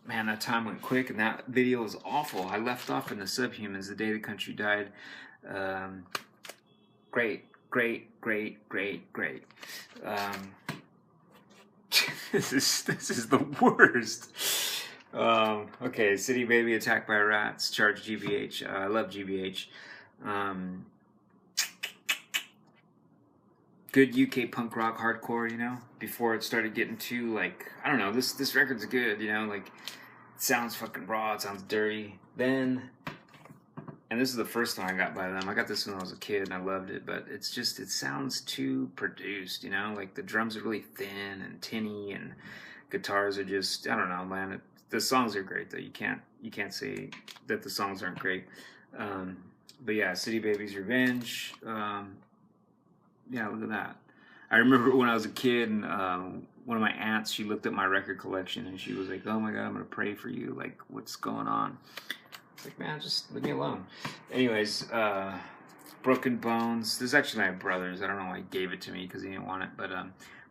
Man, that time went quick, and that video was awful. I left off in the Subhumans the day the country died. Um, great, great, great, great, great. Um, this is the worst. Okay, City Baby attacked by rats. Charge GBH. I love GBH. Um, good UK punk rock hardcore, before it started getting too, like, I don't know, this record's good, like, it sounds fucking raw, it sounds dirty. Then, and this is the first one I got by them. I got this when I was a kid and I loved it, but it sounds too produced, like the drums are really thin and tinny and guitars are just, I don't know, man. The songs are great though. You can't say that the songs aren't great. But yeah, City Baby's Revenge. Yeah, look at that. I remember when I was a kid, and one of my aunts, she looked at my record collection, and she was like, "Oh my God, I'm gonna pray for you. Like, what's going on?" It's like, man, just leave me alone. Anyways, Broken Bones. This is actually my brother's. I don't know why he gave it to me because he didn't want it, but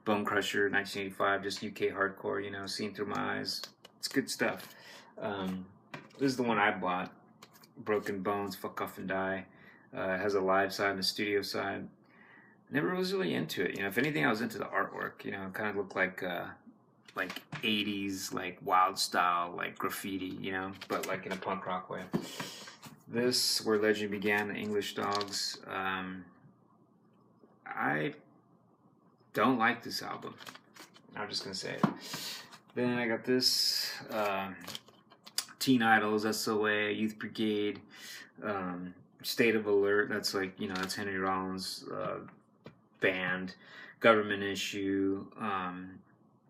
Bone Crusher, 1985, just UK hardcore. Seen Through My Eyes. It's good stuff. This is the one I bought. Broken Bones, Fuck Off and Die. It has a live side and a studio side. Never was really into it. If anything, I was into the artwork. It kind of looked like 80s, like wild style, like graffiti, but like in a punk rock way. This, Where Legend Began, the English Dogs. I don't like this album. I'm just gonna say it. Then I got this, Teen Idols, SOA, Youth Brigade, State of Alert. That's like, that's Henry Rollins' band. Government Issue. Why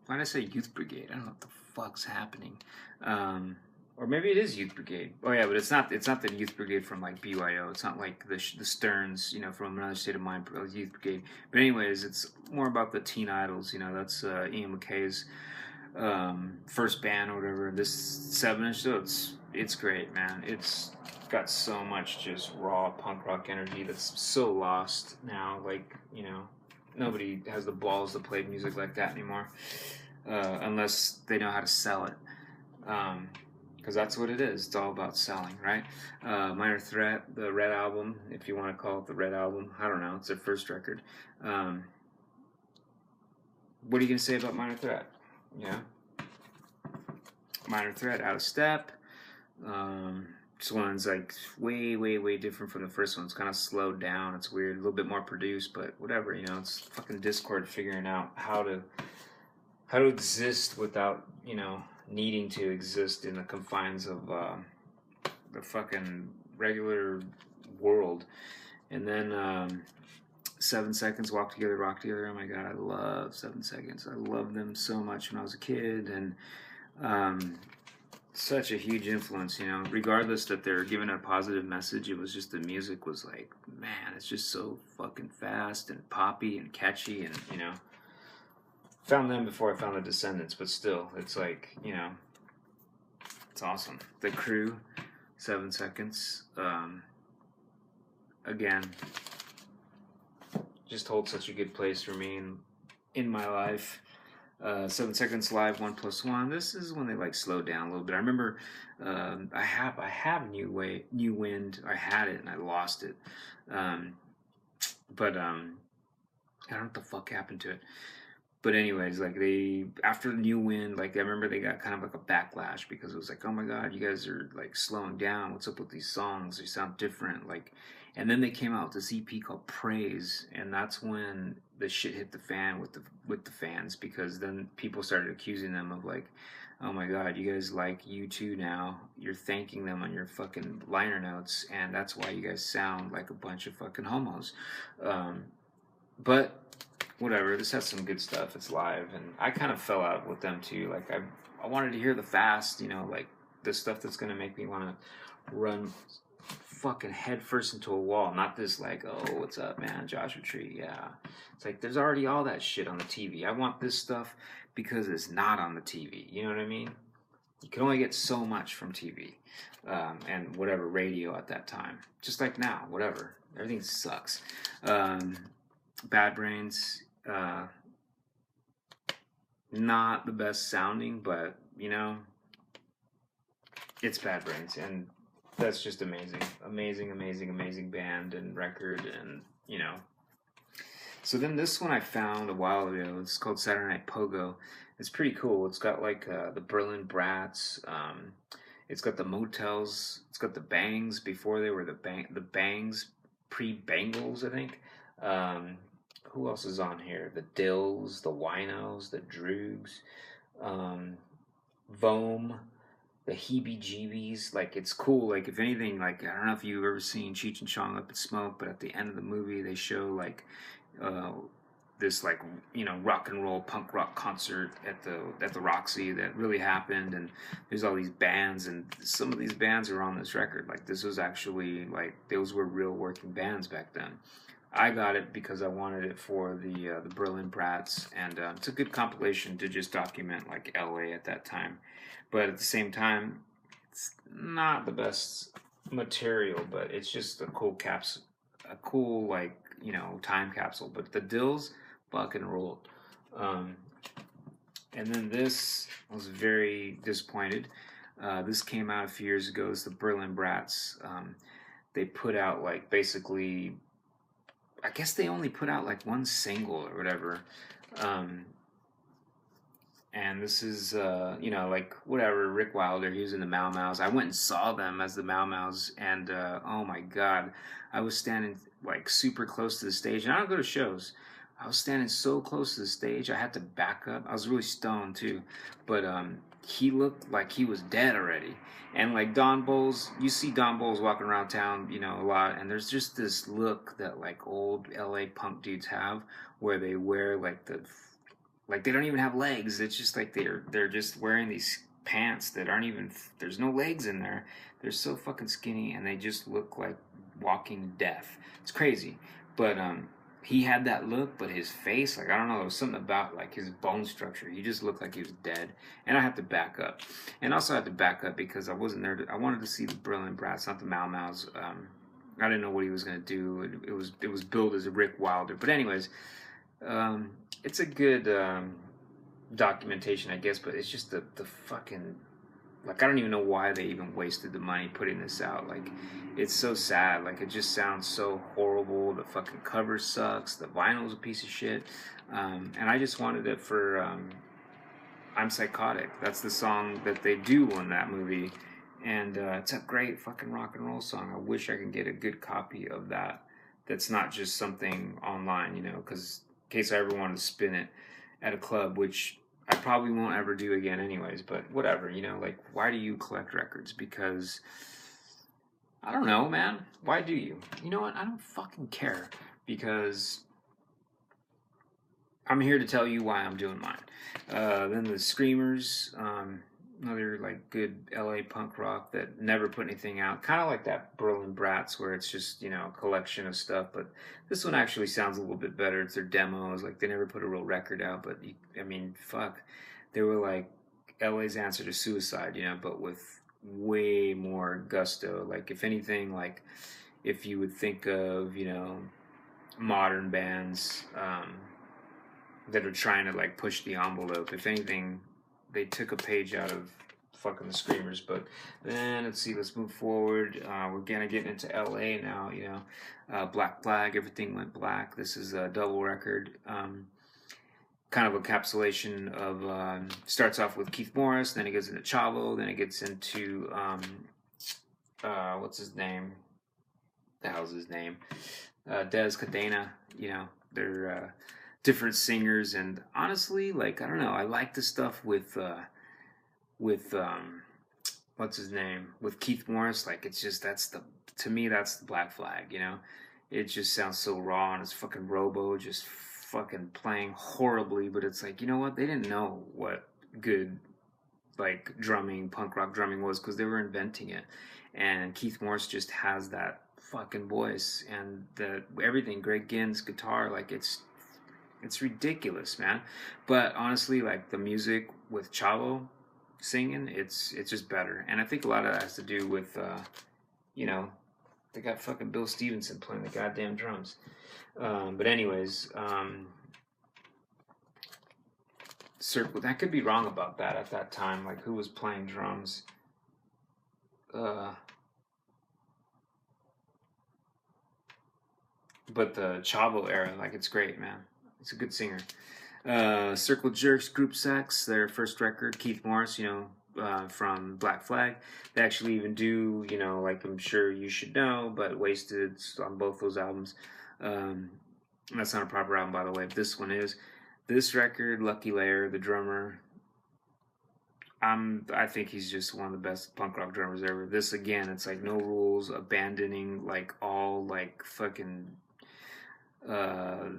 did I say Youth Brigade? I don't know what the fuck's happening. Or maybe it is Youth Brigade. Oh yeah, but it's not the Youth Brigade from like BYO. It's not like the Stearns, from Another State of Mind, Youth Brigade. But anyways, it's more about the Teen Idols. That's Ian MacKay's first band or whatever. This 7-inch, so it's great, man. It's got so much just raw punk rock energy that's so lost now. Like, nobody has the balls to play music like that anymore, unless they know how to sell it. Because that's what it is. It's all about selling, right? Minor Threat, the Red Album, if you want to call it the Red Album. I don't know. It's their first record. What are you going to say about Minor Threat? Yeah. Minor Threat, Out of Step. This one's like way, way, way different from the first one. It's kind of slowed down. It's weird, a little bit more produced, but whatever. It's fucking Discord figuring out how to exist without needing to exist in the confines of the fucking regular world. And then 7 Seconds, Walk Together, Rock Together. Oh my God, I love 7 Seconds. I loved them so much when I was a kid, and such a huge influence, regardless that they're giving a positive message. It was just the music was like, man, it's just so fucking fast and poppy and catchy, and found them before I found the Descendants, but still, it's like, it's awesome. The Crew, 7 Seconds, again, just holds such a good place for me in my life. 7 Seconds Live, 1+1. This is when they like slow down a little bit. I remember I have New Wind. I had it and I lost it. But I don't know what the fuck happened to it. But anyways, like after New Wind, like I remember they got kind of like a backlash because it was like, oh my God, you guys are like slowing down. What's up with these songs? They sound different. Like, and then they came out with this EP called Praise, and that's when the shit hit the fan with the fans, because then people started accusing them of like, oh my God, you guys like U2 now. You're thanking them on your fucking liner notes, and that's why you guys sound like a bunch of fucking homos. But whatever, this has some good stuff. It's live, and I kind of fell out with them too. Like I wanted to hear the fast, like the stuff that's gonna make me want to run fucking head first into a wall. Not this like, oh, what's up, man, Joshua Tree, yeah. It's like there's already all that shit on the TV. I want this stuff because it's not on the TV. You know what I mean? You can only get so much from TV and whatever radio at that time. Just like now, whatever. Everything sucks. Bad Brains, not the best sounding, but it's Bad Brains, and that's just amazing, amazing, amazing, amazing band and record, and you know. So then this one I found a while ago. It's called Saturday Night Pogo. It's pretty cool. It's got like the Berlin Brats. It's got the Motels. It's got the Bangs before they were the Bangs pre-Bangles, I think. Um, who else is on here? The Dills, the Winos, the Droogs, um, Voam, the Heebie Jeebies. Like it's cool. Like if anything, like I don't know if you've ever seen Cheech and Chong Up in Smoke, but at the end of the movie they show like uh, this like rock and roll punk rock concert at the Roxy that really happened, and there's all these bands, and some of these bands are on this record. Like this was actually like those were real working bands back then. I got it because I wanted it for the Berlin Brats, and it's a good compilation to just document like LA at that time. But at the same time, it's not the best material, but it's just a cool like time capsule. But the Dills fucking ruled. Um, and then this I was very disappointed. This came out a few years ago. It's the Berlin Brats. They put out like basically, I guess they only put out like one single or whatever. Um, and this is, like whatever, Rick Wilder, he was in the Mau Mau's. I went and saw them as the Mau Mau's, and oh my God, I was standing like super close to the stage. And I don't go to shows. I was standing so close to the stage, I had to back up. I was really stoned too, but he looked like he was dead already. And like Don Bowles, you see Don Bowles walking around town, a lot, and there's just this look that like old LA punk dudes have, where they wear like they don't even have legs. It's just like they're just wearing these pants that aren't even, there's no legs in there. They're so fucking skinny, and they just look like walking death. It's crazy, but he had that look, but his face, like I don't know, there was something about like his bone structure. He just looked like he was dead, and I had to back up, and also I had to back up because I wasn't there. I wanted to see the Berlin Brats, not the Mau Mau's. I didn't know what he was gonna do. It was billed as a Rick Wilder, but anyways. It's a good documentation, I guess, but it's just the fucking, like, I don't even know why they even wasted the money putting this out. Like, it's so sad. Like, it just sounds so horrible. The fucking cover sucks. The vinyl's a piece of shit. And I just wanted it for I'm Psychotic. That's the song that they do in that movie. And it's a great fucking rock and roll song. I wish I could get a good copy of that. That's not just something online, because in case I ever wanted to spin it at a club, which I probably won't ever do again anyways, but whatever, like, why do you collect records? Because, I don't know, man. Why do you? You know what? I don't fucking care, because I'm here to tell you why I'm doing mine. Then the Screamers, another like good LA punk rock that never put anything out, kind of like that Berlin Brats, where it's just a collection of stuff. But this one actually sounds a little bit better. It's their demos. Like they never put a real record out, but I mean, fuck, they were like LA's answer to Suicide, but with way more gusto. Like if anything, like if you would think of modern bands that are trying to like push the envelope, if anything, they took a page out of fucking the Screamers. But then let's move forward. We're gonna get into LA now. Black Flag, Everything Went Black. This is a double record. Kind of a encapsulation of starts off with Keith Morris, then it gets into Chavo, then it gets into what's his name? The hell's his name? Des Cadena. They're different singers, and honestly, like I don't know, I like the stuff with what's his name, with Keith Morris. Like it's just to me that's the Black Flag. It just sounds so raw, and it's fucking Robo just fucking playing horribly, but it's like, you know what, they didn't know what good like drumming, punk rock drumming was, because they were inventing it, and Keith Morris just has that fucking voice, and everything, Greg Ginn's guitar, like it's ridiculous, man. But honestly, like the music with Chavo singing, it's just better. And I think a lot of that has to do with they got fucking Bill Stevenson playing the goddamn drums. But anyways, Circle, I could be wrong about that at that time, like who was playing drums. But the Chavo era, like, it's great, man. It's a good singer. Circle Jerks, Group Sex, their first record. Keith Morris, from Black Flag. They actually even do, like I'm sure you should know, but Wasted on both those albums. That's not a proper album, by the way. But this one is. This record, Lucky Layer, the drummer, I think he's just one of the best punk rock drummers ever. This again, it's like no rules, abandoning like all like fucking. Uh,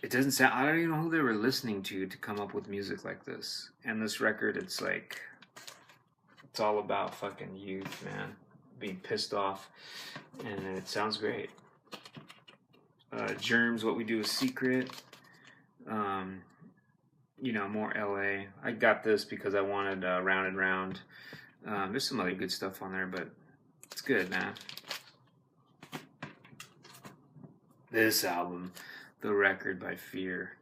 it doesn't sound. I don't even know who they were listening to come up with music like this. And this record, it's like, it's all about fucking youth, man, being pissed off, and it sounds great. Germs, What We Do Is Secret. More LA. I got this because I wanted Round and Round. There's some other good stuff on there, but it's good, man. This album, The Record by Fear.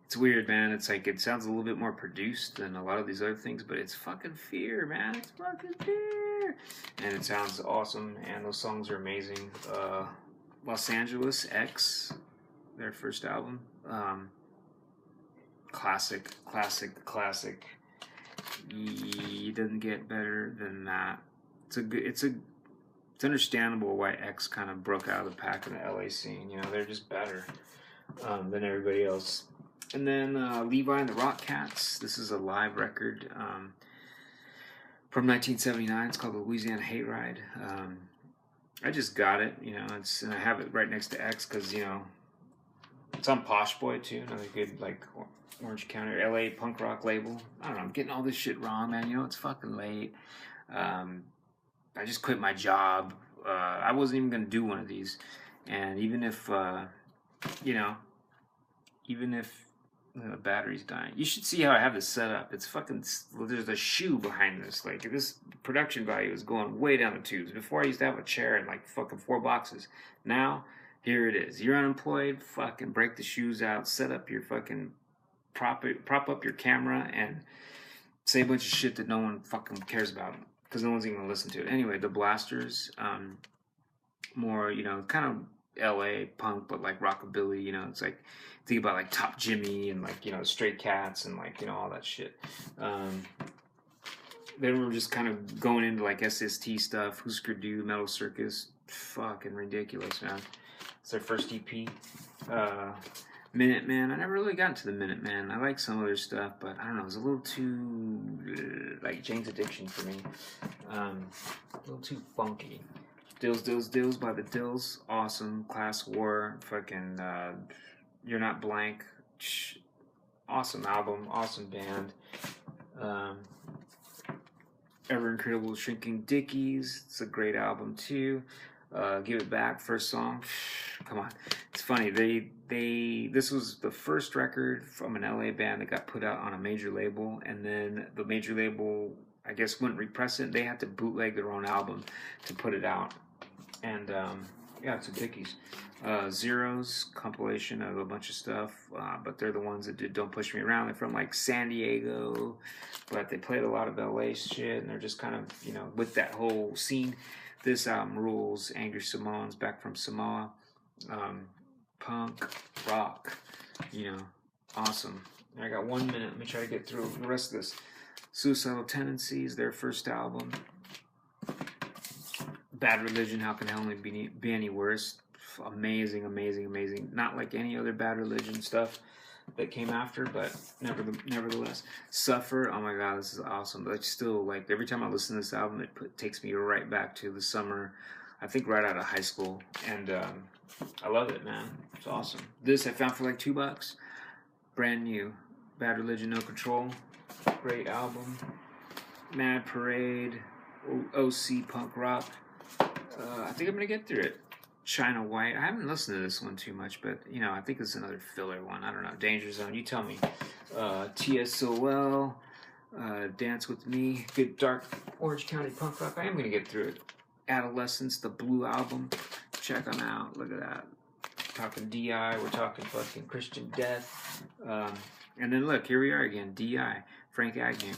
It's weird, man. It's like, it sounds a little bit more produced than a lot of these other things, but it's fucking Fear, man. It's fucking Fear. And it sounds awesome, and those songs are amazing. Los Angeles X, their first album. Classic. It doesn't get better than that. It's understandable why X kind of broke out of the pack in the LA scene. They're just better than everybody else. And then Levi and the Rock Cats. This is a live record from 1979. It's called the Louisiana Hate Ride. I just got it, and I have it right next to X because, it's on Posh Boy too, another good like Orange County or LA punk rock label. I don't know, I'm getting all this shit wrong, man. It's fucking late. I just quit my job. I wasn't even gonna do one of these, and even if the battery's dying, you should see how I have this set up. It's fucking. There's a shoe behind this. Like, this production value is going way down the tubes. Before I used to have a chair and like fucking 4 boxes. Now here it is. You're unemployed. Fucking break the shoes out. Set up your fucking prop up your camera and say a bunch of shit that no one fucking cares about because no one's even gonna listen to it. Anyway, the Blasters, more kind of LA punk, but like rockabilly. It's like, think about like Top Jimmy and like Stray Cats and like all that shit. They were just kind of going into like SST stuff, Husker Du, Metal Circus. Fucking ridiculous, man. It's their first EP. Minuteman. I never really got into the Minuteman. I like some of their stuff, but I don't know. It's a little too like Jane's Addiction for me. A little too funky. Dills by the Dills. Awesome. Class War. Fucking You're Not Blank. Awesome album. Awesome band. Ever Incredible Shrinking Dickies. It's a great album too. Give It Back, first song. Come on, it's funny. This was the first record from an LA band that got put out on a major label, and then the major label, I guess, wouldn't repress it. They had to bootleg their own album to put it out, and it's a Dickies. Zeros compilation of a bunch of stuff, but they're the ones that did Don't Push Me Around. They're from like San Diego, but they played a lot of LA shit, and they're just kind of with that whole scene. This album rules. Angry Samoans, Back from Samoa. Punk rock, awesome. I got 1 minute. Let me try to get through the rest of this. Suicidal Tendencies, their first album. Bad Religion, How Can Hell Be Any Worse? Amazing. Not like any other Bad Religion stuff that came after, but nevertheless. Suffer, oh my god, this is awesome. But still, like, every time I listen to this album, it takes me right back to the summer, I think right out of high school, and I love it, man. It's awesome. This I found for like $2. Brand new. Bad Religion, No Control. Great album. Mad Parade. OC Punk Rock. I think I'm going to get through it. China White. I haven't listened to this one too much, but, I think it's another filler one. I don't know. Danger Zone. You tell me. TSOL. Dance With Me. Good dark Orange County punk rock. I am going to get through it. Adolescence, the Blue Album. Check them out. Look at that. We're talking DI. We're talking fucking Christian Death. And then look, here we are again. DI. Frank Agnew.